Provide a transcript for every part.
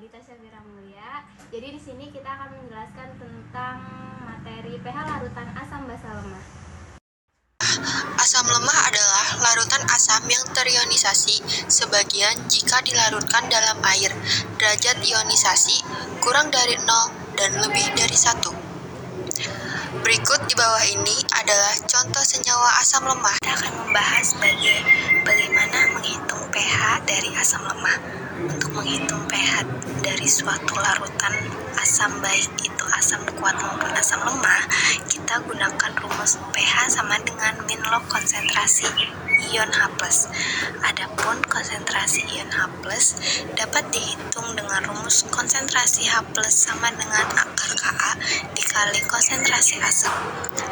Nagita Syafira Mulia. Jadi di sini kita akan menjelaskan tentang materi pH larutan asam basa lemah. Asam lemah adalah larutan asam yang terionisasi sebagian jika dilarutkan dalam air. Derajat ionisasi kurang dari 0 dan lebih dari 1. Berikut di bawah ini adalah contoh senyawa asam lemah. Kita akan membahas bagaimana menghitung pH dari asam lemah. Untuk menghitung pH dari suatu larutan asam, baik itu asam kuat maupun asam lemah, kita gunakan rumus pH sama dengan min log konsentrasi ion H+. Adapun konsentrasi ion H+ dapat dihitung dengan rumus konsentrasi H+ sama dengan akar Ka dikali konsentrasi asam.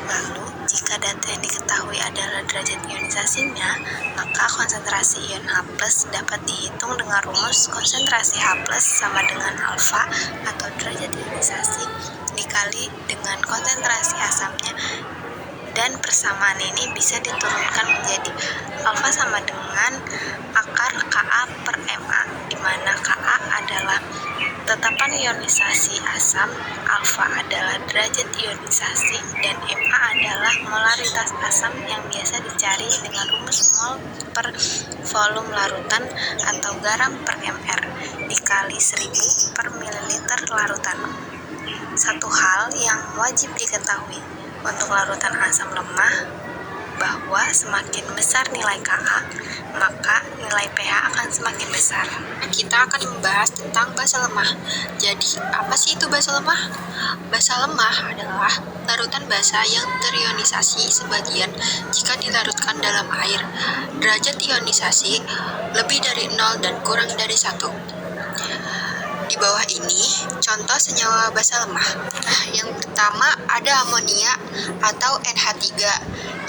Lalu, jika data yang diketahui adalah derajat ionisasinya, maka konsentrasi ion H+ dapat dihitung dengan rumus konsentrasi H+ sama dengan alfa atau derajat ionisasi dikali dengan konsentrasi asamnya, dan persamaan ini bisa diturunkan menjadi alfa sama dengan akar Ka per Ma, di mana Ka adalah tetapan ionisasi asam, alfa adalah derajat ionisasi, dan Ma adalah molaritas asam yang biasa dicari dengan rumus mol per volume larutan atau garam per mr dikali 1000 per mililiter larutan. Satu hal yang wajib diketahui untuk larutan asam lemah, bahwa semakin besar nilai Ka, maka nilai pH akan semakin besar. Kita akan membahas tentang basa lemah. Jadi, apa sih itu basa lemah? Basa lemah adalah larutan basa yang terionisasi sebagian jika dilarutkan dalam air. Derajat ionisasi lebih dari 0 dan kurang dari 1. Di bawah ini, contoh senyawa basa lemah. Yang pertama ada amonia atau NH3.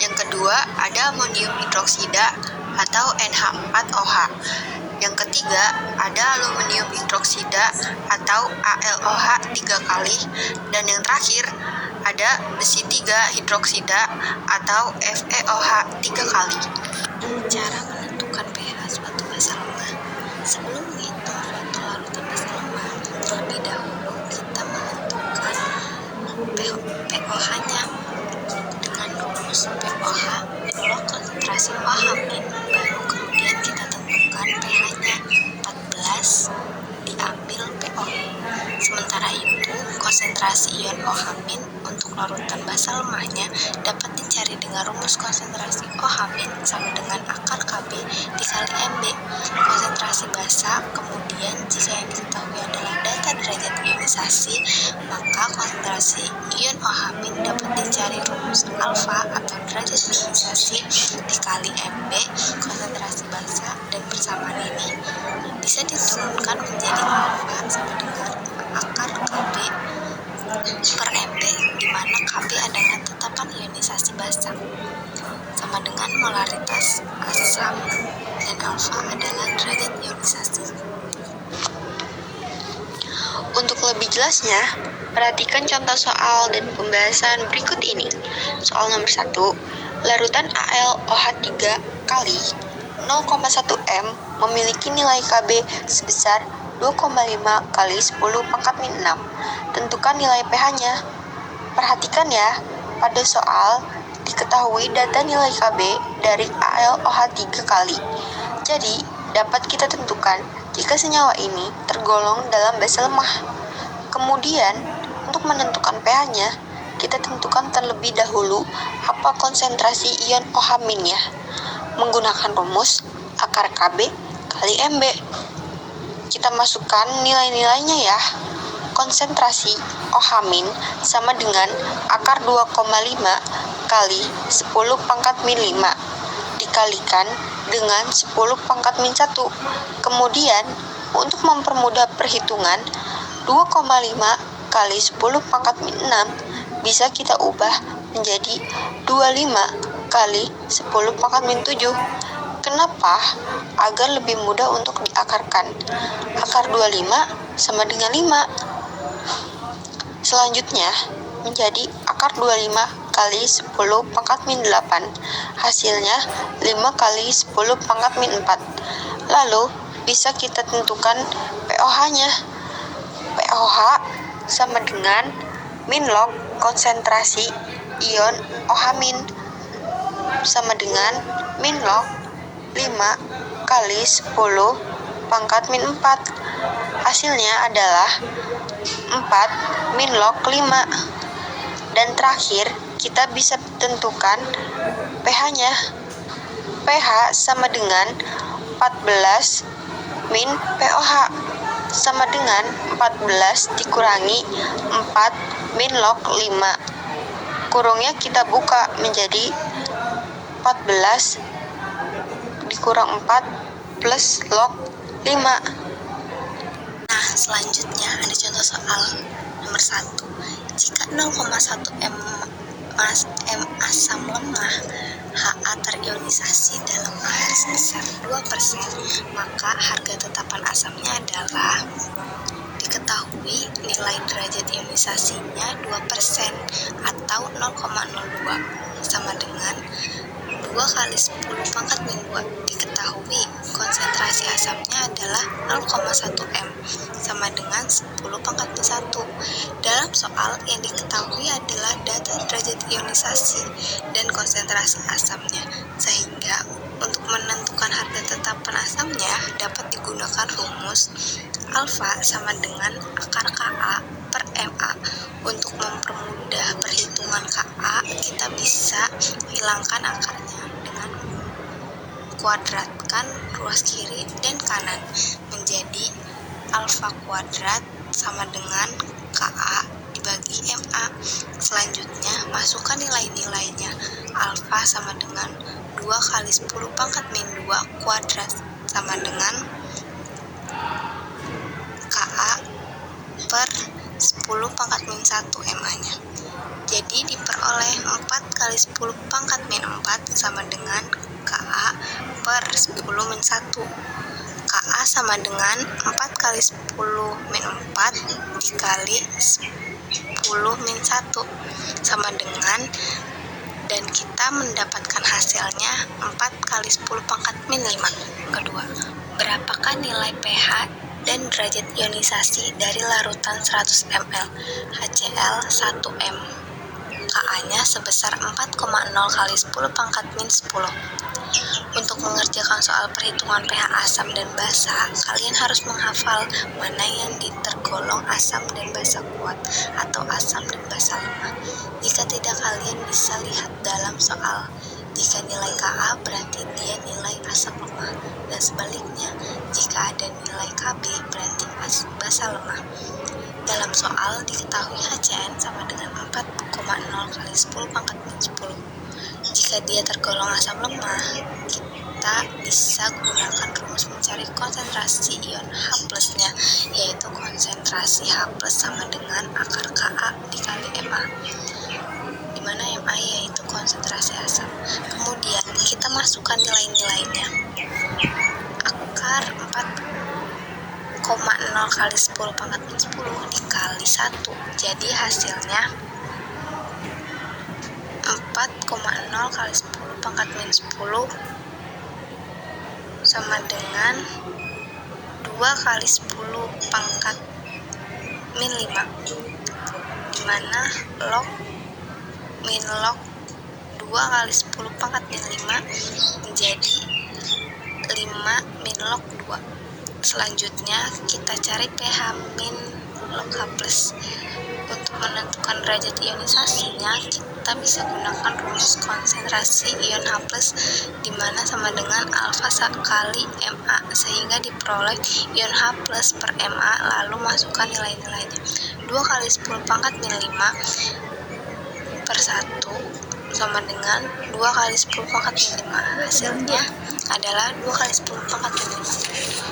Yang kedua ada amonium hidroksida atau NH4OH. Yang ketiga ada aluminium hidroksida atau AlOH 3 kali. Dan yang terakhir ada besi 3 hidroksida atau FeOH 3 kali. Cara menentukan pH suatu basa lemah. Sebelum menghitung suatu larutan basa lemah, terlebih dahulu kita menentukan pOH-nya dengan rumus pOH log konsentrasi OH min, baru kemudian kita tentukan pH-nya 14 diambil PO. Sementara itu, konsentrasi ion OH min untuk larutan basa lemahnya dapat dicari dengan rumus konsentrasi OH min sama dengan akar Kb dikali Mb. Konsentrasi basa, kemudian jika yang diketahui adalah data derajat ionisasi, maka konsentrasi ion OH min dapat dicari rumus alfa atau derajat ionisasi dikali Mb konsentrasi basa, dan persamaan ini bisa diturunkan menjadi alfa sama dengan akar Kb per Mb, di mana Kb adalah tetapan ionisasi basa sama dengan molaritas asam, dan alfa adalah derajat ionisasi. Untuk lebih jelasnya, perhatikan contoh soal dan pembahasan berikut ini. Soal nomor 1, larutan AlOH 3 kali 0,1 M memiliki nilai Kb sebesar 2,5 kali 10 pangkat min 6. Tentukan nilai pH-nya. Perhatikan ya, pada soal diketahui data nilai Kb dari AlOH 3 kali. Jadi, dapat kita tentukan jika senyawa ini tergolong dalam basa lemah. Kemudian, untuk menentukan pH-nya, kita tentukan terlebih dahulu apa konsentrasi ion OH min-nya menggunakan rumus akar Kb kali Mb. Kita masukkan nilai-nilainya ya. Konsentrasi OH min sama dengan akar 2,5 kali 10 pangkat min 5 dikalikan dengan 10 pangkat min 1. Kemudian, untuk mempermudah perhitungan, 2,5 kali 10 pangkat min 6 bisa kita ubah menjadi 25 kali 10 pangkat min 7. Kenapa? Agar lebih mudah untuk diakarkan. Akar 25 sama dengan 5. Selanjutnya, menjadi akar 25 kali 10 pangkat min 8. Hasilnya 5 kali 10 pangkat min 4. Lalu, bisa kita tentukan pOH-nya. POH sama dengan min log konsentrasi ion OH- sama dengan min log 5 kali 10 pangkat min 4. Hasilnya adalah 4 min log 5. Dan terakhir, kita bisa tentukan pH-nya. pH sama dengan 14 min POH sama dengan 14 dikurangi 4 min log 5. Kurungnya kita buka menjadi 14 dikurang 4 plus log 5. Nah, selanjutnya ada contoh soal nomor 1. Jika 0,1 m asam lemah Ha terionisasi dalam air sebesar 2%, maka harga tetapan asamnya adalah diketahui nilai derajat ionisasinya 2% atau 0,02 sama dengan 2 kali 10 pangkat min 2. Diketahui konsentrasi asamnya adalah 0,1 m sama dengan 10 pangkat min 1. Dalam soal yang diketahui adalah data derajat ionisasi dan konsentrasi asamnya, sehingga untuk menentukan harga tetapan asamnya dapat digunakan rumus alfa sama dengan akar Ka per Ma. Untuk mempermudah perhitungan Ka, kita bisa hilangkan akarnya dengan kuadratkan ruas kiri dan kanan menjadi alfa kuadrat sama dengan Ka dibagi Ma. Selanjutnya, masukkan nilai-nilainya. Alfa sama dengan 2 kali 10 pangkat min 2 kuadrat sama dengan Ka per 10 pangkat min 1 Ma-nya. Jadi diperoleh 4 kali 10 pangkat min 4 sama dengan Ka per 10 min 1. Ka sama dengan 4 kali 10 min 4 dikali 10 min 1 sama dengan, dan kita mendapatkan hasilnya 4 kali 10 pangkat min 5. Kedua, berapakah nilai pH dan derajat ionisasi dari larutan 100 ml HCl 1M? Ka-nya sebesar 4,0 kali 10 pangkat min 10. Untuk mengerjakan soal perhitungan pH asam dan basa, kalian harus menghafal mana yang tergolong asam dan basa kuat atau asam dan basa lemah. Jika tidak, kalian bisa lihat dalam soal. Jika nilai Ka berarti dia nilai asam lemah, dan sebaliknya, jika ada nilai Kb berarti basa lemah. Dalam soal diketahui HCN sama dengan 4,0 kali 10 pangkat min 10. Jika dia tergolong asam lemah, kita bisa gunakan rumus mencari konsentrasi ion H+, yaitu konsentrasi H+ sama dengan akar Ka dikali Ma, di mana Ma yaitu konsentrasi asam. Kemudian kita masukkan nilai-nilainya. Akar 4,0 kali 10 pangkat min 10 dikali 1, jadi hasilnya 4,0 kali 10 pangkat min 10 sama dengan 2 kali 10 pangkat min 5, dimana log min log 2 kali 10 pangkat min 5 menjadi 5 min log 2. Selanjutnya kita cari pH min log H+. Untuk menentukan derajat ionisasinya, kita bisa gunakan rumus konsentrasi ion H+, di mana sama dengan alfa kali Ma, sehingga diperoleh ion H+ per Ma, lalu masukkan nilai-nilainya. 2 kali 10 pangkat min 5 per 1 sama dengan 2 kali 10 pangkat min 5. Hasilnya adalah 2 kali 10 pangkat min 5.